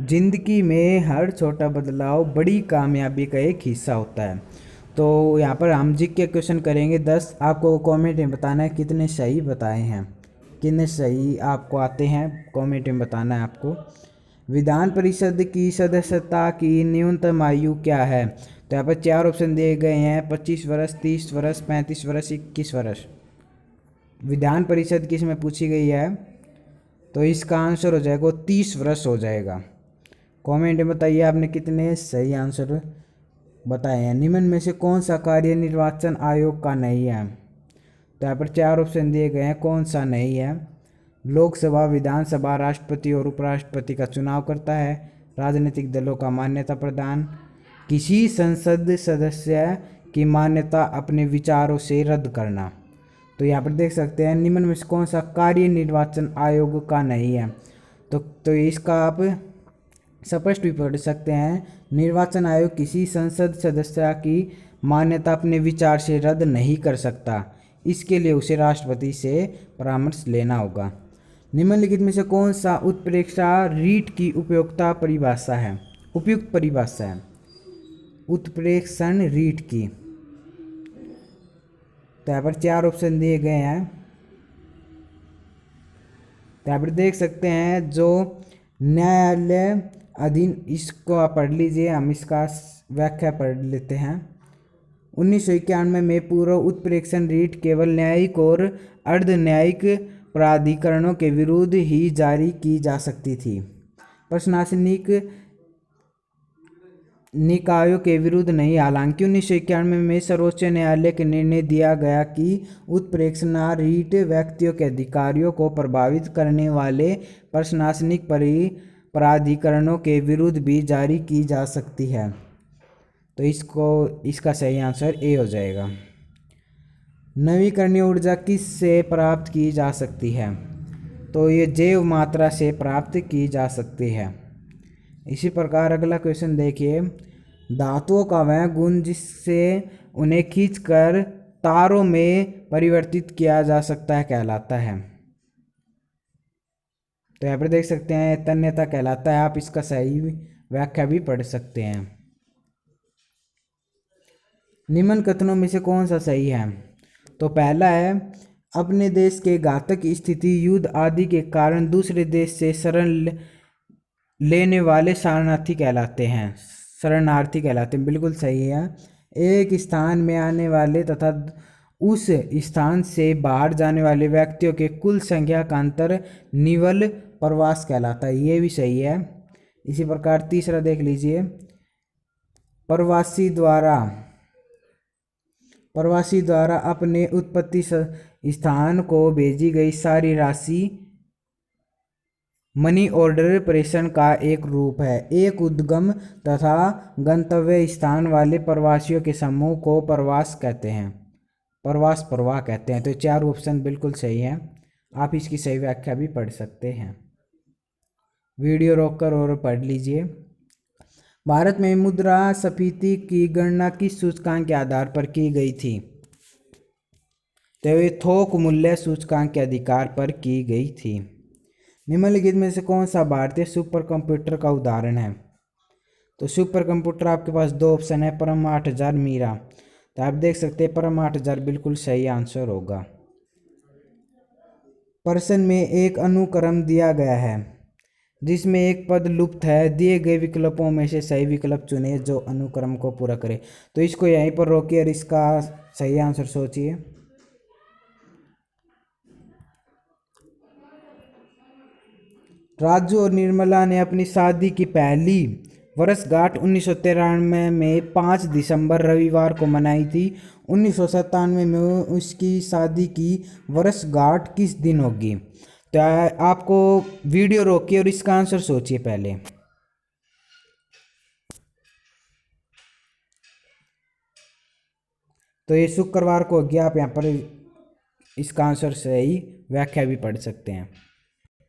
जिंदगी में हर छोटा बदलाव बड़ी कामयाबी का एक हिस्सा होता है। तो यहाँ पर हम जी के क्वेश्चन करेंगे 10। आपको कमेंट में बताना है कितने सही बताए हैं, कितने सही आपको आते हैं, कमेंट में बताना है आपको। विधान परिषद की सदस्यता की न्यूनतम आयु क्या है? तो यहाँ पर 4 ऑप्शन दिए गए हैं: 25 वर्ष, 30 वर्ष, 35 वर्ष, 21 वर्ष। विधान परिषद किस में पूछी गई है, तो इसका आंसर हो जाएगा 30 वर्ष हो जाएगा। कमेंट में बताइए आपने कितने सही आंसर बताए हैं। निम्न में से कौन सा कार्य निर्वाचन आयोग का नहीं है? तो यहाँ पर 4 ऑप्शन दिए गए हैं, कौन सा नहीं है। लोकसभा, विधानसभा, राष्ट्रपति और उपराष्ट्रपति का चुनाव करता है, राजनीतिक दलों का मान्यता प्रदान, किसी संसद सदस्य की मान्यता अपने विचारों से रद्द करना। तो यहाँ पर देख सकते हैं निम्न में से कौन सा कार्य निर्वाचन आयोग का नहीं है। तो इसका आप स्पष्ट भी पढ़ सकते हैं। निर्वाचन आयोग किसी संसद सदस्य की मान्यता अपने विचार से रद्द नहीं कर सकता, इसके लिए उसे राष्ट्रपति से परामर्श लेना होगा। निम्नलिखित में से कौन सा उत्प्रेक्षा रीट की उपयुक्त परिभाषा है? उत्प्रेक्षण रीट की। तो यहाँ पर 4 ऑप्शन दिए गए हैं। तो यहाँ पर देख सकते हैं जो न्यायालय अधीन, इसको आप पढ़ लीजिए, हम इसका व्याख्या पढ़ लेते हैं। 1991 में पूर्व उत्प्रेक्षण रीट केवल न्यायिक और अर्ध न्यायिक प्राधिकरणों के विरुद्ध ही जारी की जा सकती थी, प्रशासनिक निकायों के विरुद्ध नहीं। हालांकि 1991 में सर्वोच्च न्यायालय के निर्णय दिया गया कि उत्प्रेक्षण रीट व्यक्तियों के अधिकारियों को प्रभावित करने वाले प्रशासनिक प्राधिकरणों के विरुद्ध भी जारी की जा सकती है। तो इसका सही आंसर ए हो जाएगा। नवीकरणीय ऊर्जा किस से प्राप्त की जा सकती है? तो ये जैव मात्रा से प्राप्त की जा सकती है। इसी प्रकार अगला क्वेश्चन देखिए, धातुओं का वह गुण जिससे उन्हें खींचकर तारों में परिवर्तित किया जा सकता है कहलाता है। तो यहाँ पर देख सकते हैं तन्यता कहलाता है। आप इसका सही व्याख्या भी पढ़ सकते हैं। निम्न कथनों में से कौन सा सही है? तो पहला है, अपने देश के घातक स्थिति, युद्ध आदि के कारण दूसरे देश से शरण लेने वाले शरणार्थी कहलाते हैं। बिल्कुल सही है। एक स्थान में आने वाले तथा उस स्थान से बाहर जाने वाले व्यक्तियों के कुल संख्या का अंतर निवल प्रवास कहलाता है, ये भी सही है। इसी प्रकार तीसरा देख लीजिए, प्रवासी द्वारा अपने उत्पत्ति स्थान को भेजी गई सारी राशि मनी ऑर्डर प्रेषण का एक रूप है। एक उद्गम तथा गंतव्य स्थान वाले प्रवासियों के समूह को प्रवास प्रवाह कहते हैं। तो 4 ऑप्शन बिल्कुल सही है। आप इसकी सही व्याख्या भी पढ़ सकते हैं। वीडियो रोककर और पढ़ लीजिए। भारत में मुद्रास्फीति की गणना किस सूचकांक के आधार पर की गई थी? तो ये थोक मूल्य सूचकांक के आधार पर की गई थी। निम्नलिखित में से कौन सा भारतीय सुपर कंप्यूटर का उदाहरण है? तो सुपर कंप्यूटर आपके पास 2 ऑप्शन है, परम 8000, मीरा। तो आप देख सकते हैं परम 8000 बिल्कुल सही आंसर होगा। प्रश्न में एक अनुक्रम दिया गया है जिसमें एक पद लुप्त है, दिए गए विकल्पों में से सही विकल्प चुनिए जो अनुक्रम को पूरा करे। तो इसको यहीं पर रोकिए और इसका सही आंसर सोचिए। राजू और निर्मला ने अपनी शादी की पहली वर्षगांठ 1993 में 5 दिसंबर रविवार को मनाई थी। 1997 में उसकी शादी की वर्षगांठ किस दिन होगी? तो आपको वीडियो रोकिए और इसका आंसर सोचिए पहले। तो ये शुक्रवार को होगी। आप यहाँ पर इसका आंसर सही व्याख्या भी पढ़ सकते हैं।